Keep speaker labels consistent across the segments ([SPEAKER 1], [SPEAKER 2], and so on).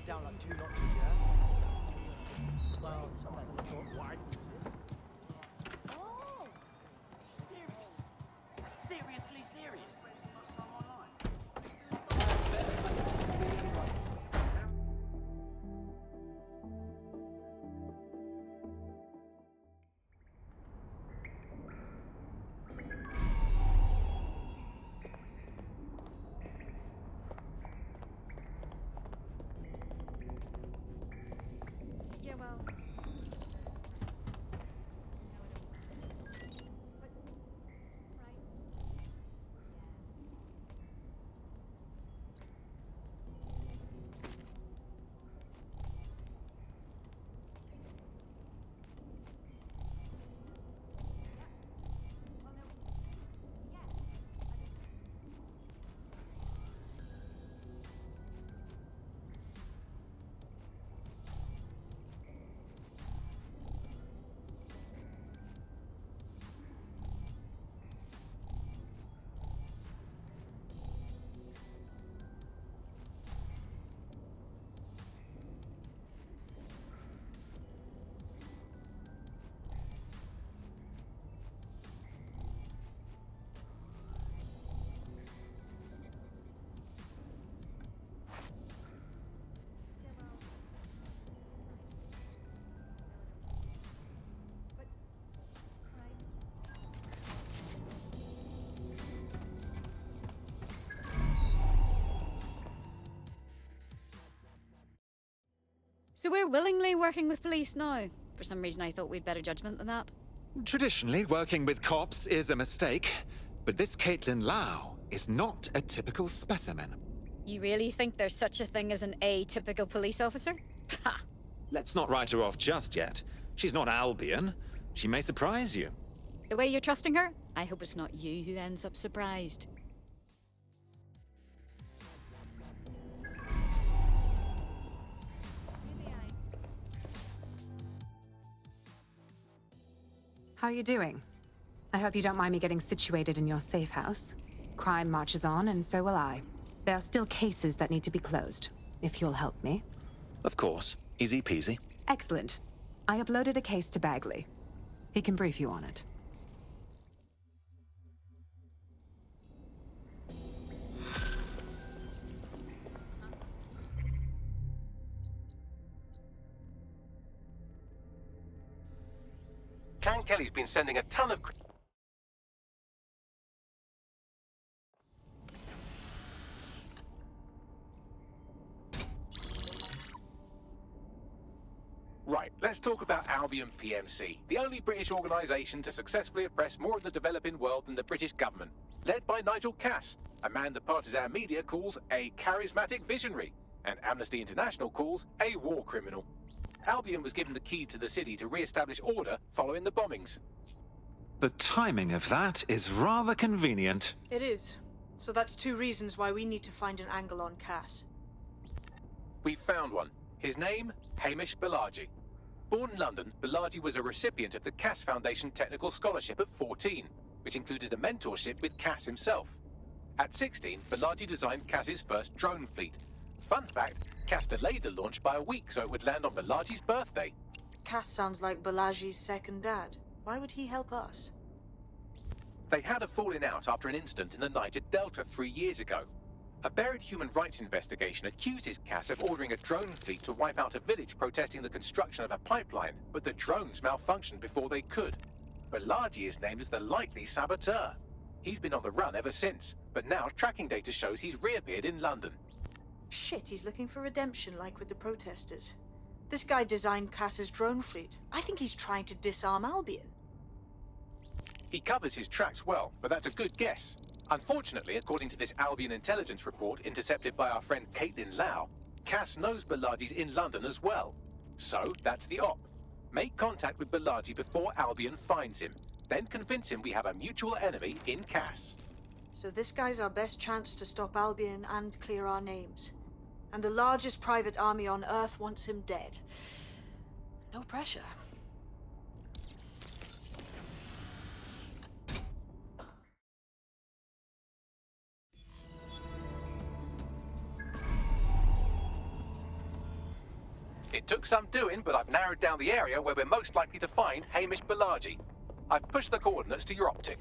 [SPEAKER 1] it down like 2 notches, yeah? Well, it's not better than I thought. Why?
[SPEAKER 2] Oh! Serious? Seriously serious?
[SPEAKER 3] Yeah, well... So we're willingly working with police now. For some reason I thought we'd better judgment than that.
[SPEAKER 4] Traditionally, working with cops is a mistake, but this Caitlin Lau is not a typical specimen.
[SPEAKER 3] You really think there's such a thing as an atypical police officer? Ha!
[SPEAKER 4] Let's not write her off just yet. She's not Albion. She may surprise you.
[SPEAKER 3] The way you're trusting her, I hope it's not you who ends up surprised.
[SPEAKER 5] How are you doing? I hope you don't mind me getting situated in your safe house. Crime marches on, and so will I. There are still cases that need to be closed, if you'll help me.
[SPEAKER 4] Of course. Easy peasy.
[SPEAKER 5] Excellent. I uploaded a case to Bagley. He can brief you on it.
[SPEAKER 6] Can Kelly's been sending a ton of... Right, let's talk about Albion PMC, the only British organisation to successfully oppress more of the developing world than the British government. Led by Nigel Cass, a man the partisan media calls a charismatic visionary, and Amnesty International calls a war criminal. Albion was given the key to the city to re-establish order following the bombings.
[SPEAKER 4] The timing of that is rather convenient.
[SPEAKER 7] It is. So that's 2 reasons why we need to find an angle on Cass.
[SPEAKER 6] We've found one. His name, Hamish Balaji. Born in London, Balaji was a recipient of the Cass Foundation Technical Scholarship at 14, which included a mentorship with Cass himself. At 16, Balaji designed Cass's first drone fleet. Fun fact, Cass delayed the launch by a week so it would land on Balaji's birthday.
[SPEAKER 7] Cass sounds like Balaji's second dad. Why would he help us?
[SPEAKER 6] They had a falling out after an incident in the Niger Delta 3 years ago. A buried human rights investigation accuses Cass of ordering a drone fleet to wipe out a village protesting the construction of a pipeline, but the drones malfunctioned before they could. Balaji is named as the likely saboteur. He's been on the run ever since, but now tracking data shows he's reappeared in London.
[SPEAKER 7] Shit, he's looking for redemption like with the protesters. This guy designed Cass's drone fleet. I think he's trying to disarm Albion.
[SPEAKER 6] He covers his tracks well, but that's a good guess. Unfortunately, according to this Albion intelligence report intercepted by our friend Caitlin Lau, Cass knows Balaji's in London as well. So, that's the op. Make contact with Balaji before Albion finds him. Then convince him we have a mutual enemy in Cass.
[SPEAKER 7] So this guy's our best chance to stop Albion and clear our names. And the largest private army on Earth wants him dead. No pressure.
[SPEAKER 6] It took some doing, but I've narrowed down the area where we're most likely to find Hamish Balaji. I've pushed the coordinates to your optic.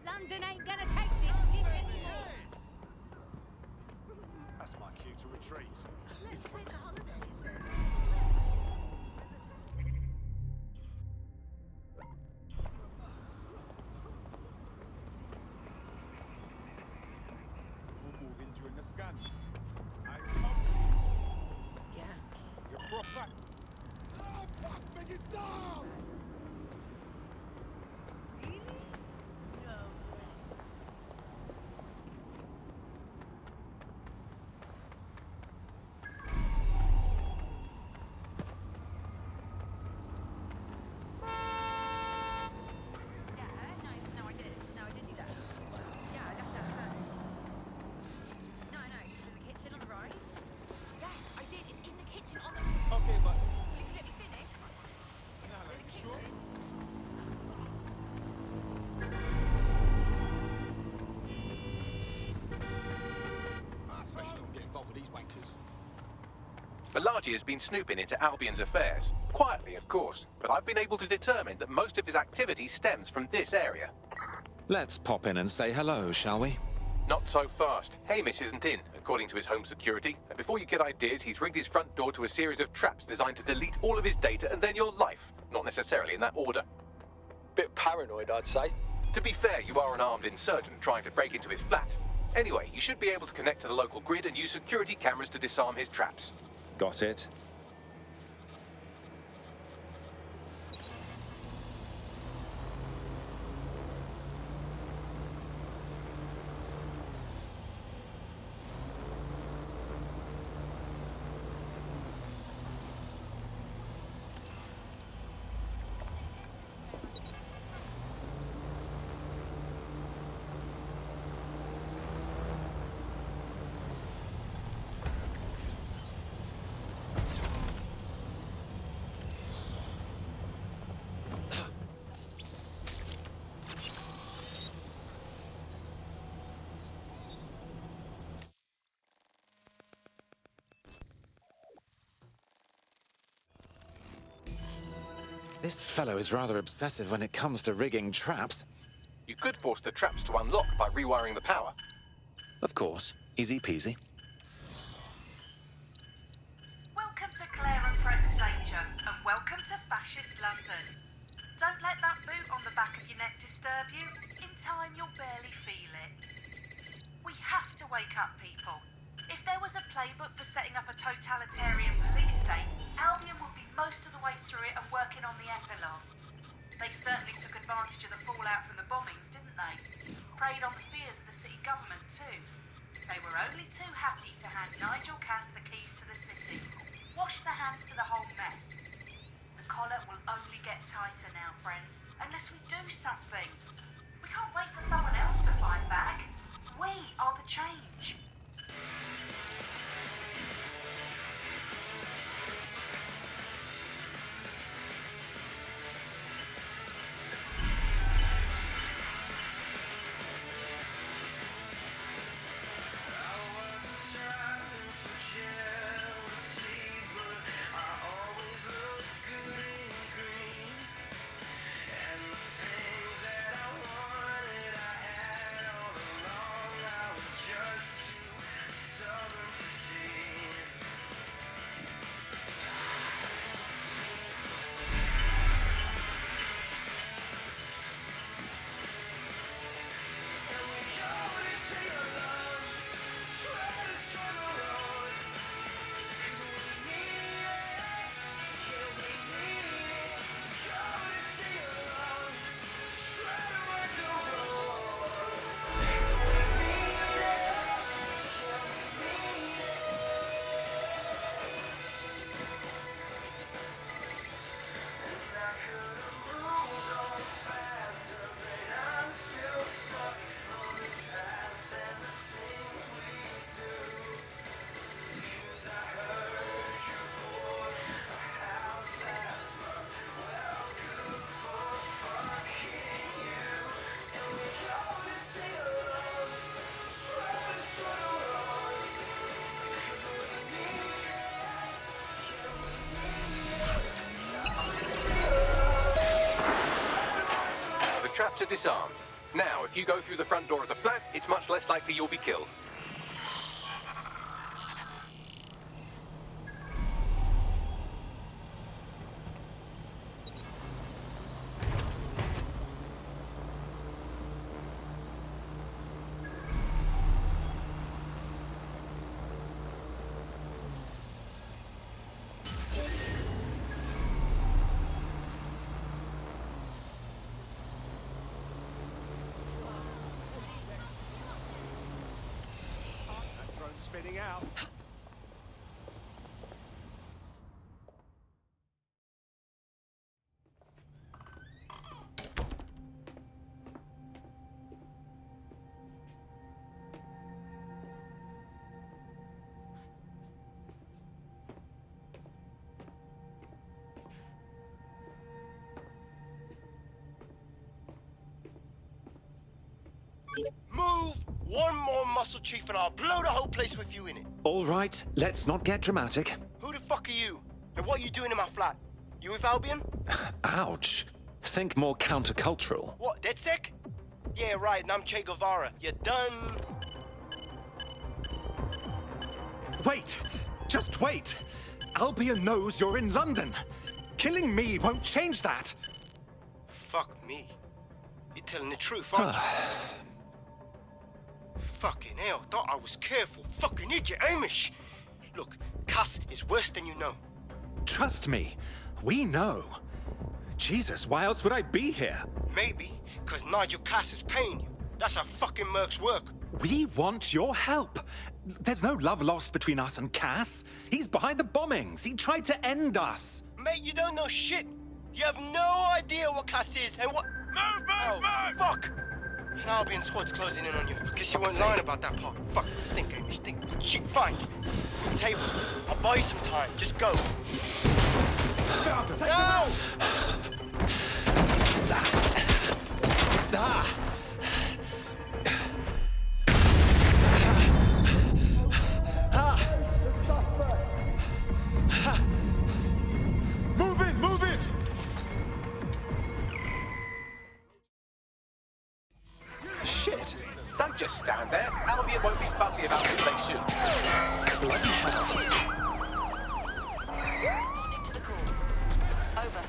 [SPEAKER 8] London ain't gonna take this shit anymore.
[SPEAKER 9] That's my cue to retreat.
[SPEAKER 8] Let's take a holiday.
[SPEAKER 9] We'll move in during the scan. Eyes up, please.
[SPEAKER 8] Yeah.
[SPEAKER 9] You're proper. Oh, fuck me, stop!
[SPEAKER 8] Really? No way. No, I did do that. Yeah, I left out the curtain. No, it's in the kitchen on the right. Yes, I did. It's in the kitchen on the...
[SPEAKER 9] Okay, but...
[SPEAKER 8] Will you let me finish?
[SPEAKER 9] Nah, like, you sure? Fresh, don't get involved with these wankers.
[SPEAKER 6] Balaji has been snooping into Albion's affairs. Quietly, of course, but I've been able to determine that most of his activity stems from this area.
[SPEAKER 4] Let's pop in and say hello, shall we?
[SPEAKER 6] Not so fast. Hamish isn't in, according to his home security. And before you get ideas, he's rigged his front door to a series of traps designed to delete all of his data and then your life. Not necessarily in that order.
[SPEAKER 1] Bit paranoid, I'd say.
[SPEAKER 6] To be fair, you are an armed insurgent trying to break into his flat. Anyway, you should be able to connect to the local grid and use security cameras to disarm his traps.
[SPEAKER 4] Got it. This fellow is rather obsessive when it comes to rigging traps.
[SPEAKER 6] You could force the traps to unlock by rewiring the power.
[SPEAKER 4] Of course. Easy peasy.
[SPEAKER 10] Welcome to Clare and Present Danger, and welcome to fascist London. Don't let that boot on the back of your neck disturb you. In time, you'll barely feel it. We have to wake up, people. If there was a playbook for setting up a totalitarian police state, Albion would be most of the way through it and working on the epilogue. They certainly took advantage of the fallout from the bombings, didn't they? Preyed on the fears of the city government, too. They were only too happy to hand Nigel Cass the keys to the city. Wash their hands to the whole mess. The collar will only get tighter now, friends, unless we do something. We can't wait for someone else to fight back. We are the change. Just too stubborn.
[SPEAKER 6] traps are disarmed. Now, if you go through the front door of the flat, it's much less likely you'll be killed.
[SPEAKER 9] Spinning out.
[SPEAKER 11] Move one more muscle chief and I'll blow the whole place with you in it.
[SPEAKER 4] All right, let's not get dramatic.
[SPEAKER 11] Who the fuck are you? And what are you doing in my flat? You with Albion?
[SPEAKER 4] Ouch. Think more countercultural.
[SPEAKER 11] What, DedSec? Yeah, right, and I'm Che Guevara. You done?
[SPEAKER 4] Wait! Just wait! Albion knows you're in London. Killing me won't change that.
[SPEAKER 11] Fuck me. You're telling the truth, aren't you? Fucking hell, thought I was careful. Fucking idiot, Amish. Look, Cass is worse than you know.
[SPEAKER 4] Trust me, we know. Jesus, why else would I be here?
[SPEAKER 11] Maybe, because Nigel Cass is paying you. That's how fucking mercs work.
[SPEAKER 4] We want your help. There's no love lost between us and Cass. He's behind the bombings. He tried to end us.
[SPEAKER 11] Mate, you don't know shit. You have no idea what Cass is and what... Move! Fuck! An Albion squad's closing in on you. I guess you weren't lying about that part. Fuck, think, Amish, think. Shit, fine. Move the table. I'll buy you some time. Just go. No!
[SPEAKER 9] Move in, move in!
[SPEAKER 4] Shit!
[SPEAKER 6] Don't just stand there. Albion won't be fussy about who they shoot.
[SPEAKER 4] Bloody hell.
[SPEAKER 8] Responding to the call. Over.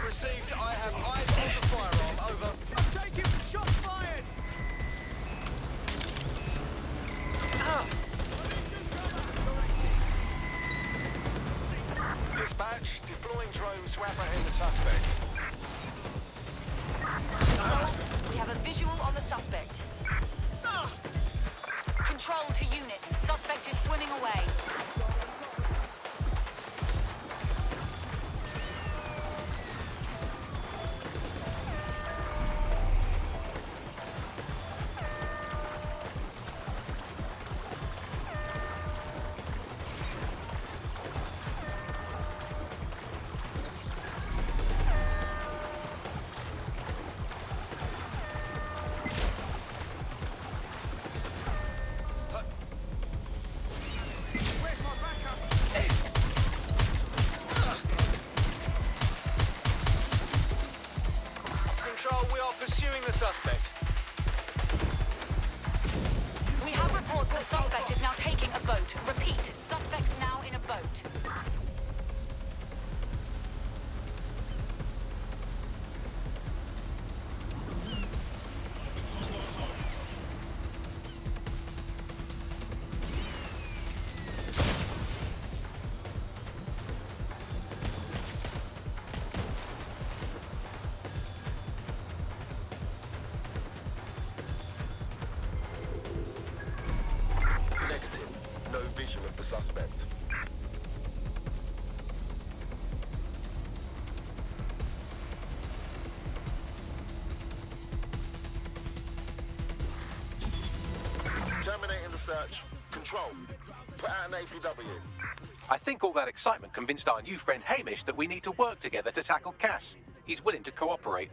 [SPEAKER 9] Received, I have eyes on the firearm, over. I'm taking shots fired!
[SPEAKER 11] Dispatch, deploying drone swap ahead the suspect.
[SPEAKER 8] We have a visual on the suspect. Control to units. Suspect is swimming away.
[SPEAKER 11] Control, we are pursuing the suspect.
[SPEAKER 8] We have reports that suspect is now taking a boat. Repeat, suspect's now in a boat.
[SPEAKER 11] Negative. No vision of the suspect. Terminating the search. Control. Put out an APW.
[SPEAKER 6] I think all that excitement convinced our new friend Hamish that we need to work together to tackle Cass. He's willing to cooperate.